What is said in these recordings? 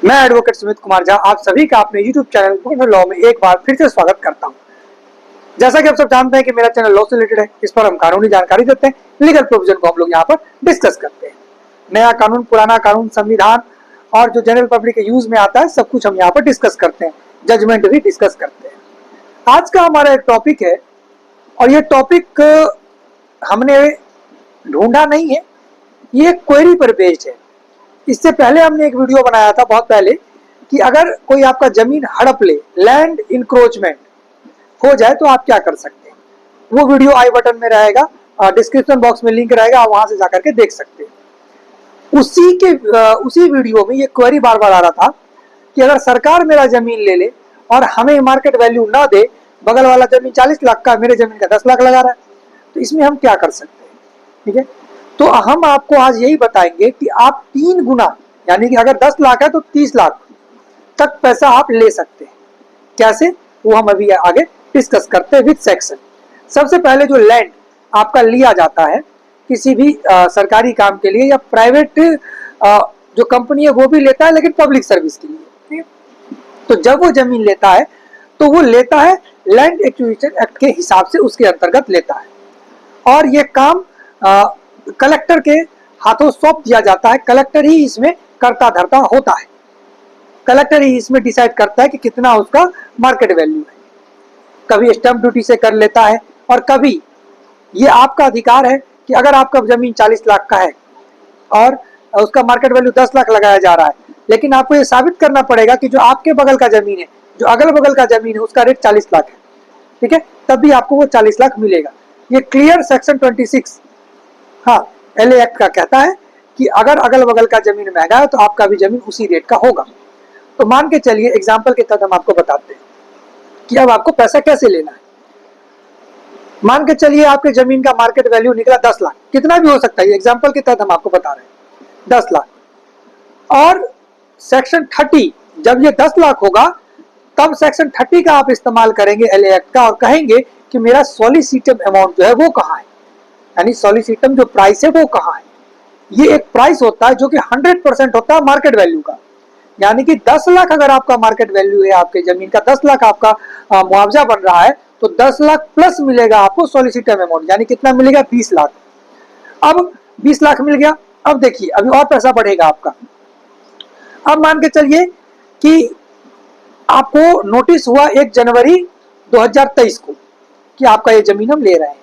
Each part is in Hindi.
मैं एडवोकेट सुमित कुमार झा आप सभी का अपने YouTube चैनल प्रोफेशनल लॉ में एक बार फिर से स्वागत करता हूं। जैसा कि आप सब जानते हैं कि मेरा चैनल लॉ से रिलेटेड है। इस पर हम कानूनी जानकारी देते हैं, लीगल प्रोविजन को हम लोग यहाँ पर डिस्कस करते हैं। नया कानून, पुराना कानून, संविधान और जो जनरल पब्लिक के यूज में आता है सब कुछ हम यहाँ पर डिस्कस करते हैं, जजमेंट भी डिस्कस करते हैं। आज का हमारा एक टॉपिक है और ये टॉपिक हमने ढूंढा नहीं है, ये क्वेरी पर बेस्ड है। इससे पहले हमने एक वीडियो बनाया था बहुत पहले कि अगर कोई आपका जमीन हड़प ले, लैंड इंक्रोचमेंट हो जाए तो आप क्या कर सकते हैं। वो वीडियो आई बटन में रहेगा, डिस्क्रिप्शन बॉक्स में लिंक रहेगा, आप वहां से जाकर के देख सकते हैं। उसी वीडियो में ये क्वेरी बार बार आ रहा था कि अगर सरकार मेरा जमीन ले ले और हमें मार्केट वैल्यू ना दे, बगल वाला जमीन 40 लाख का, मेरे जमीन का 10 लाख लगा रहा है, तो इसमें हम क्या कर सकते हैं। ठीक है, तो हम आपको आज यही बताएंगे कि आप 3 गुना, यानी कि अगर 10 लाख है तो 30 लाख तक पैसा आप ले सकते हैं। कैसे, वो हम अभी आगे डिस्कस करते हैं विद सेक्शन। सबसे पहले जो लैंड आपका लिया जाता है किसी भी सरकारी काम के लिए या प्राइवेट जो कंपनी है वो भी लेता है, लेकिन पब्लिक सर्विस के लिए। ठीक है, तो जब वो जमीन लेता है तो वो लेता है लैंड एक्विजिशन एक्ट के हिसाब से, उसके अंतर्गत लेता है और ये काम कलेक्टर के हाथों सौंप दिया जाता है। कलेक्टर ही इसमें करता धरता होता है, कलेक्टर ही इसमें डिसाइड करता है कि कितना उसका मार्केट वैल्यू है। कभी स्टैंप ड्यूटी से कर लेता है और कभी ये आपका अधिकार है कि अगर आपका जमीन 40 लाख का है और उसका मार्केट वैल्यू 10 लाख लगाया जा रहा है, लेकिन आपको ये साबित करना पड़ेगा कि जो आपके बगल का जमीन है, जो अगल बगल का जमीन है, उसका रेट 40 लाख है। ठीक है, तब भी आपको वो 40 लाख मिलेगा। ये क्लियर सेक्शन 26 एलए एक्ट का कहता है कि अगर अगल बगल का जमीन महंगा है तो आपका भी जमीन उसी रेट का होगा। तो मान के चलिए, एग्जाम्पल के तहत हम आपको बताते हैं कि अब आपको पैसा कैसे लेना है। मान के चलिए आपके जमीन का मार्केट वैल्यू निकला 10 लाख, कितना भी हो सकता है, एग्जाम्पल के तहत हम आपको बता रहे हैं 10 लाख। और सेक्शन 30, जब ये 10 लाख होगा तब सेक्शन 30 का आप इस्तेमाल करेंगे एलए एक्ट का और कहेंगे कि मेरा सॉलिसिटम अमाउंट जो है वो कहाँ है, यानी सॉलिसिटम जो प्राइस है वो कहाँ है। ये एक प्राइस होता है जो कि 100% होता है मार्केट वैल्यू का, यानी कि 10 लाख अगर आपका मार्केट वैल्यू है आपके जमीन का, 10 लाख आपका मुआवजा बन रहा है, तो 10 लाख प्लस मिलेगा आपको सॉलिसिटम अमाउंट, यानी कितना मिलेगा, 20 लाख। अब 20 लाख मिल गया, अब देखिए अभी और पैसा बढ़ेगा आपका। अब मान के चलिए कि आपको नोटिस हुआ 1 जनवरी 2023 को कि आपका ये जमीन हम ले रहे हैं,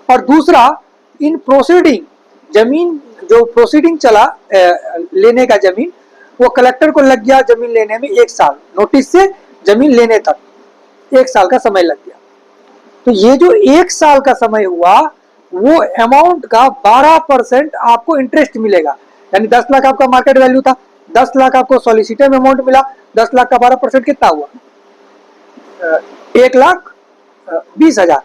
और दूसरा इन प्रोसीडिंग, जमीन जो प्रोसीडिंग चला लेने का जमीन, वो कलेक्टर को लग गया जमीन लेने में 1 साल, नोटिस से जमीन लेने तक 1 साल का समय लग गया। तो ये जो 1 साल का समय हुआ वो अमाउंट का 12% आपको इंटरेस्ट मिलेगा, यानी 10 लाख आपका मार्केट वैल्यू था, 10 लाख आपको सॉलिसिटम अमाउंट मिला, 10 लाख का 12% कितना हुआ, 1,20,000।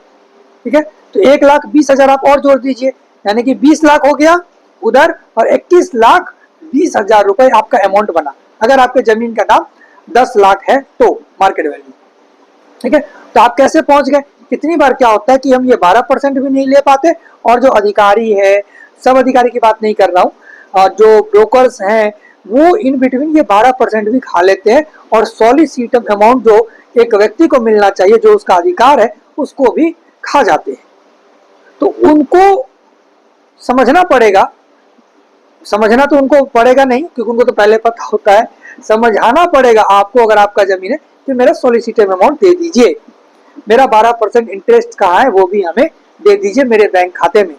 ठीक है, तो 1,20,000 आप और जोड़ दीजिए, यानी कि 20 लाख हो गया उधर और 21,20,000 रुपए आपका अमाउंट बना, अगर आपके जमीन का दाम 10 लाख है तो मार्केट वैल्यू। ठीक है, तो आप कैसे पहुंच गए। कितनी बार क्या होता है कि हम ये 12% भी नहीं ले पाते, और जो अधिकारी है, सब अधिकारी की बात नहीं कर रहा हूँ, और जो ब्रोकर्स हैं वो इन बिटवीन ये 12% भी खा लेते हैं और सॉलिसिटम अमाउंट जो एक व्यक्ति को मिलना चाहिए, जो उसका अधिकार है, उसको भी खा जाते हैं। तो उनको समझना पड़ेगा, समझना तो उनको पड़ेगा नहीं क्योंकि उनको तो पहले पता होता है, समझाना पड़ेगा आपको अगर आपका जमीन है कि मेरा सॉलिसिटम अमाउंट दे दीजिए, मेरा 12% इंटरेस्ट कहाँ है वो भी हमें दे दीजिए मेरे बैंक खाते में,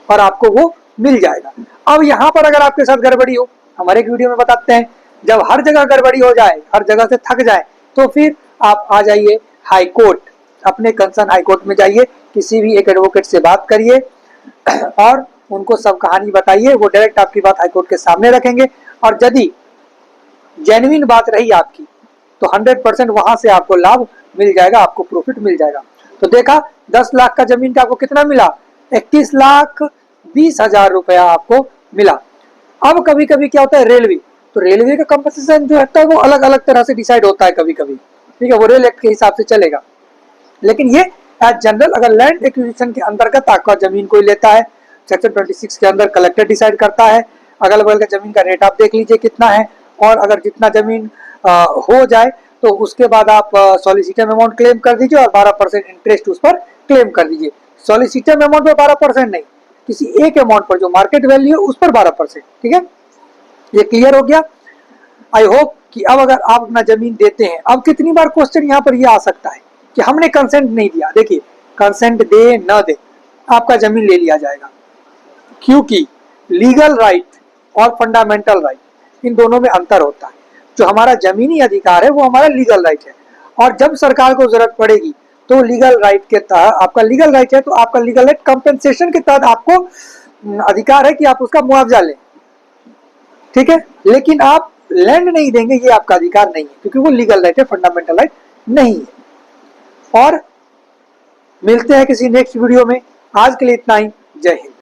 और आपको वो मिल जाएगा। अब यहाँ पर अगर आपके साथ गड़बड़ी हो, हमारे एक वीडियो में बताते हैं, जब हर जगह गड़बड़ी हो जाए, हर जगह से थक जाए, तो फिर आप आ जाइए हाई कोर्ट, अपने कंसर्न हाई कोर्ट में जाइए, किसी भी एक एडवोकेट से बात करिए और उनको सब कहानी बताइए, वो डायरेक्ट आपकी बात हाई कोर्ट के सामने रखेंगे, और यदि जेन्युइन बात रही आपकी तो 100% वहां से आपको लाभ मिल जाएगा, आपको प्रॉफिट मिल जाएगा। तो देखा, 10 लाख का जमीन का आपको कितना मिला, 21,20,000 रुपया आपको मिला। अब कभी कभी क्या होता है, रेलवे, तो रेलवे का कंपनसेशन जो है वो अलग अलग तरह से डिसाइड होता है कभी कभी। ठीक है, वो रेल एक्ट के हिसाब से चलेगा, लेकिन ये एज जनरल अगर लैंड एक्विजिशन के अंतर्गत आपका जमीन कोई लेता है, सेक्शन 26 के अंदर कलेक्टर डिसाइड करता है, अगल बगल का जमीन का रेट आप देख लीजिए कितना है, और अगर जितना जमीन हो जाए तो उसके बाद आप सॉलिसिटम अमाउंट क्लेम कर दीजिए और 12% इंटरेस्ट उस पर क्लेम कर दीजिए। सॉलिसिटम अमाउंट पर 12% नहीं, किसी एक अमाउंट पर जो मार्केट वैल्यू है उस पर 12%। ठीक है, ये क्लियर हो गया। आई होप कि अब अगर आप अपना जमीन देते हैं, अब कितनी बार क्वेश्चन यहाँ पर ये आ सकता है कि हमने कंसेंट नहीं दिया। देखिए, कंसेंट दे न दे आपका जमीन ले लिया जाएगा, क्योंकि लीगल राइट और फंडामेंटल राइट इन दोनों में अंतर होता है। जो हमारा जमीनी अधिकार है वो हमारा लीगल राइट है, और जब सरकार को जरूरत पड़ेगी तो लीगल राइट के तहत, आपका लीगल राइट है तो आपका लीगल राइट कंपेंसेशन के तहत आपको अधिकार है कि आप उसका मुआवजा लें। ठीक है, लेकिन आप लैंड नहीं देंगे, ये आपका अधिकार नहीं है, क्योंकि वो लीगल राइट है, फंडामेंटल राइट नहीं है। और मिलते हैं किसी नेक्स्ट वीडियो में, आज के लिए इतना ही। जय हिंद।